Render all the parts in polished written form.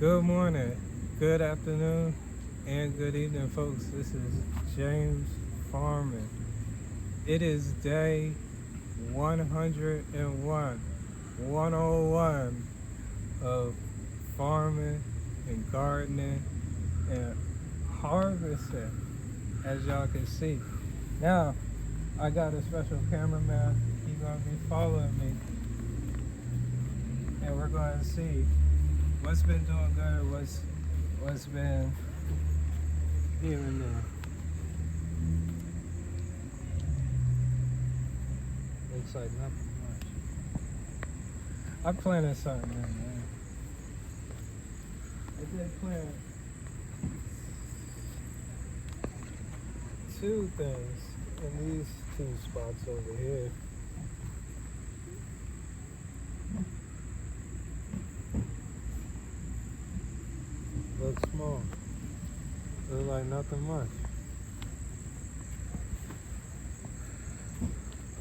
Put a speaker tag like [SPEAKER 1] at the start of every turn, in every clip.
[SPEAKER 1] Good morning, good afternoon, and good evening, folks. This is James Farming. It is day 101, 101 of farming and gardening and harvesting, as y'all can see. Now, I got a special cameraman. He's gonna be following me, and we're going to see what's been doing good, what's been here and there. Looks like nothing much. I planted something in there. I did plant two things in these two spots over here. Look small. Look like nothing much.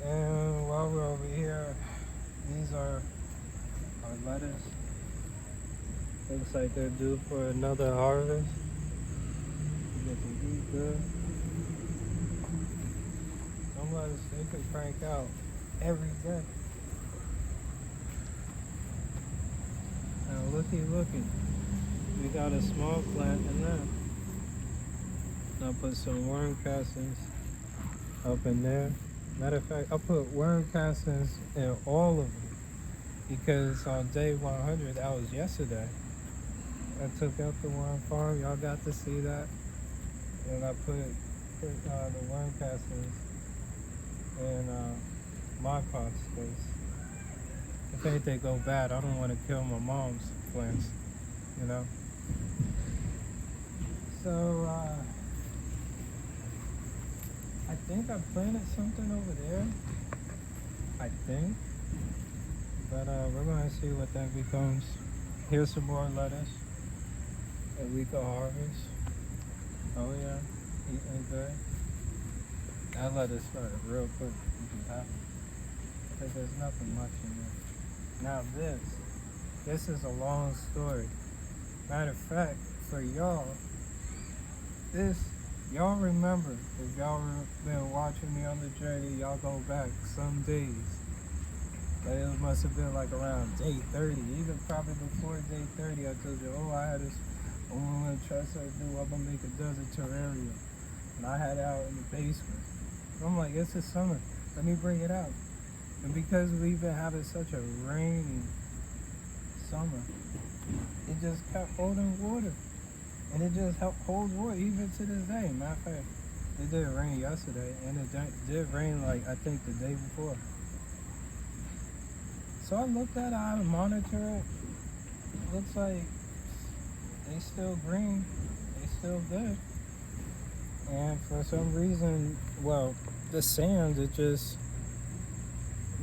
[SPEAKER 1] And while we're over here, these are our lettuce. Looks like they're due for another harvest. Get to eat good. Some lettuce they can crank out every day. Now looky. We got a small plant in there. I'll put some worm castings up in there. Matter of fact, I'll put worm castings in all of them because on day 100, that was yesterday, I took out the worm farm. Y'all got to see that. And I put the worm castings in my pots because if anything go bad, I don't want to kill my mom's plants, you know. So I think I planted something over there. I think. But we're going to see what that becomes. Here's some more lettuce that we can harvest. Oh yeah, eating good. That lettuce started real quick. Because there's nothing much in there. Now this is a long story. Matter of fact, for y'all, y'all remember, if y'all been watching me on the journey, y'all go back some days. But it must have been like around day 30, even probably before day 30. I told you, I had this, I'm gonna try something new. I'm gonna make a desert terrarium, and I had it out in the basement. I'm like, it's the summer, let me bring it out. And because we've been having such a rainy summer, it just kept holding water. And it just holds water even to this day. Matter of fact, it did rain yesterday, and it did rain like I think the day before. So I looked at it, I monitor it. It looks like they still green, they still good. And for some reason, well, the sand, it just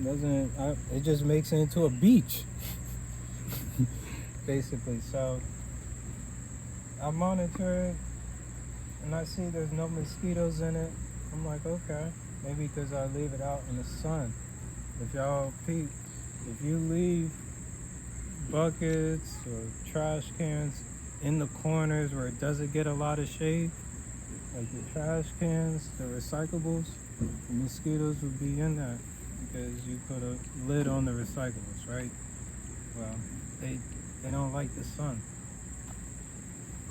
[SPEAKER 1] doesn't, it just makes it into a beach, basically. So I monitor it, and I see there's no mosquitoes in it. I'm like, okay, maybe because I leave it out in the sun. If y'all peep, if you leave buckets or trash cans in the corners where it doesn't get a lot of shade, like the trash cans, the recyclables, the mosquitoes would be in there because you put a lid on the recyclables, right? Well, they don't like the sun.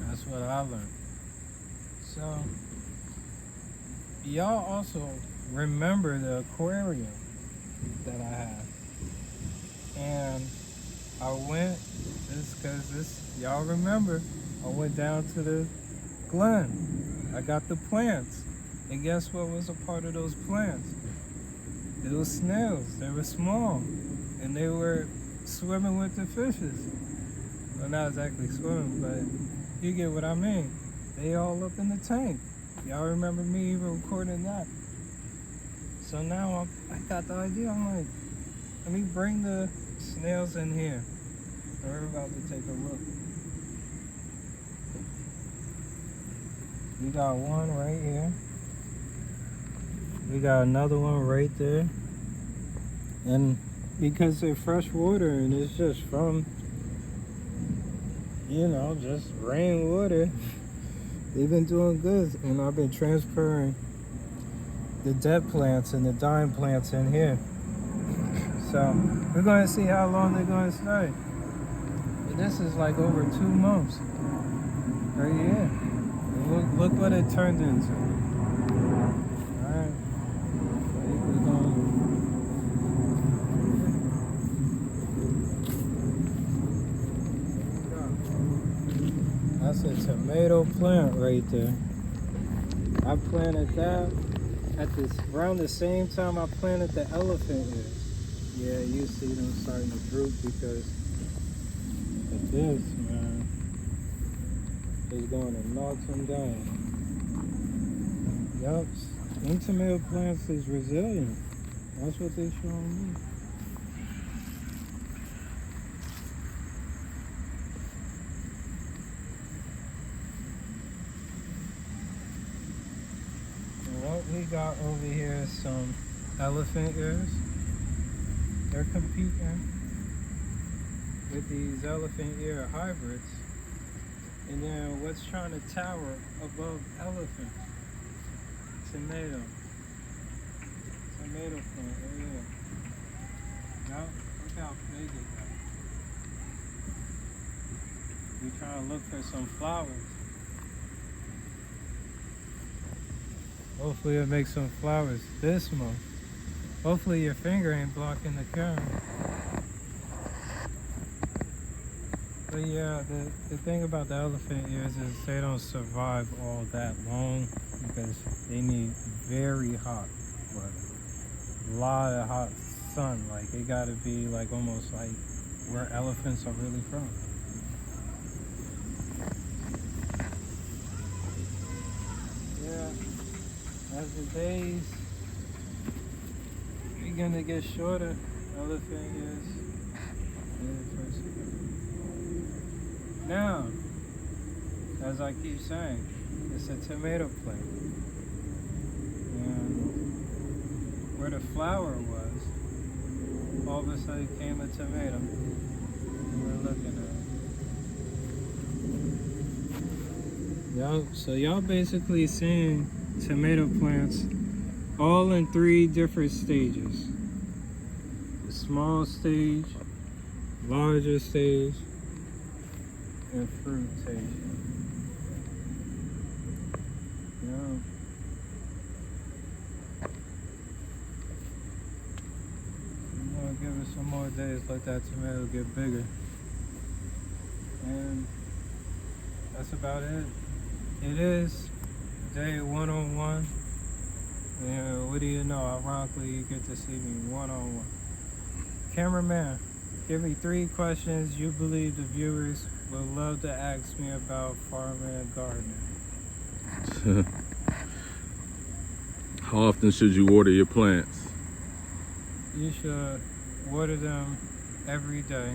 [SPEAKER 1] That's what I learned. So, y'all also remember the aquarium that I have. And I went, y'all remember, I went down to the Glen. I got the plants. And guess what was a part of those plants? Those snails. They were small. And they were swimming with the fishes. Well, not exactly swimming, but you get what I mean. They all up in the tank. Y'all remember me even recording that. So now I got the idea. I'm like, let me bring the snails in here. And we're about to take a look. We got one right here. We got another one right there. And because they're fresh water and it's just from just rainwater. They've been doing good, and I've been transferring the dead plants and the dying plants in here. So we're going to see how long they're going to stay. But this is like over 2 months right here. And look what it turned into. All right. We're going. That's a tomato plant right there. I planted that around the same time I planted the elephant ears. Yeah, you see them starting to droop because of this, man. It's going to knock them down. Yup, them tomato plants is resilient. That's what they're showing me. What we got over here is some elephant ears. They're competing with these elephant ear hybrids. And then what's trying to tower above elephant? Tomato plant, oh yeah. Now, look how big it got. We're trying to look for some flowers. Hopefully it'll make some flowers this month. Hopefully your finger ain't blocking the camera. But yeah, the thing about the elephant ears is they don't survive all that long because they need very hot weather. A lot of hot sun. Like it gotta be like almost like where elephants are really from. Yeah, as the days begin to get shorter, elephant ears. Now, as I keep saying, it's a tomato plant. And where the flower was, all of a sudden came a tomato. We're looking at it. Y'all, so y'all basically seeing tomato plants all in 3 different stages. The small stage, larger stage, and fruitation. Yeah. I'm gonna give it some more days, let that tomato get bigger. And that's about it. It is day 101. Yeah, what do you know? Ironically, you get to see me one-on-one. Cameraman, give me 3 questions you believe the viewers would love to ask me about farming and gardening.
[SPEAKER 2] How often should you water your plants?
[SPEAKER 1] You should water them every day,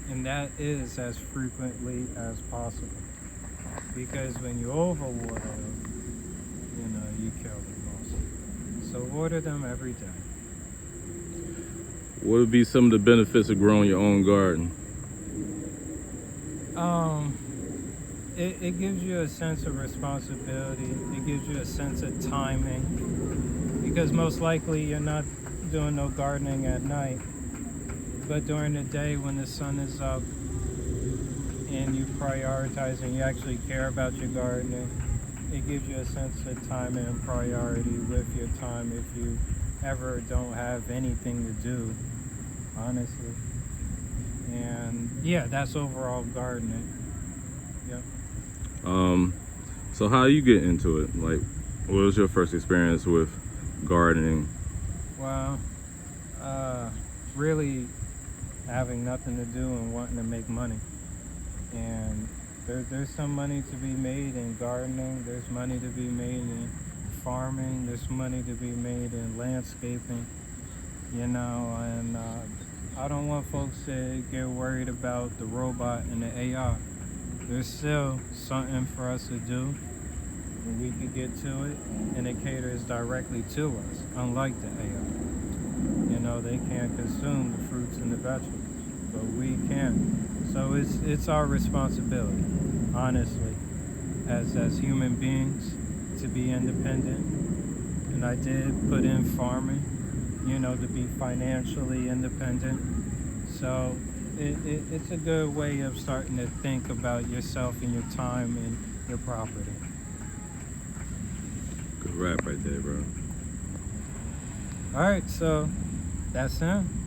[SPEAKER 1] and that is as frequently as possible. Because when you overwater them, you kill them also. So water them every day.
[SPEAKER 2] What would be some of the benefits of growing your own garden?
[SPEAKER 1] It gives you a sense of responsibility. It gives you a sense of timing. Because most likely you're not doing no gardening at night. But during the day when the sun is up and you prioritize and you actually care about your gardening, it gives you a sense of timing and priority with your time if you ever don't have anything to do, honestly. And yeah, that's overall gardening. Yep.
[SPEAKER 2] So how you get into it? Like, what was your first experience with gardening?
[SPEAKER 1] Well, really having nothing to do and wanting to make money. And there's some money to be made in gardening. There's money to be made in farming. There's money to be made in landscaping. And I don't want folks to get worried about the robot and the AI. There's still something for us to do, and we can get to it, and it caters directly to us, unlike the AI. They can't consume the fruits and the vegetables, but we can. So it's our responsibility, honestly, as human beings, to be independent. And I did put in farming, to be financially independent. So it's a good way of starting to think about yourself and your time and your property.
[SPEAKER 2] Good rap right there, bro.
[SPEAKER 1] All right, so that's him.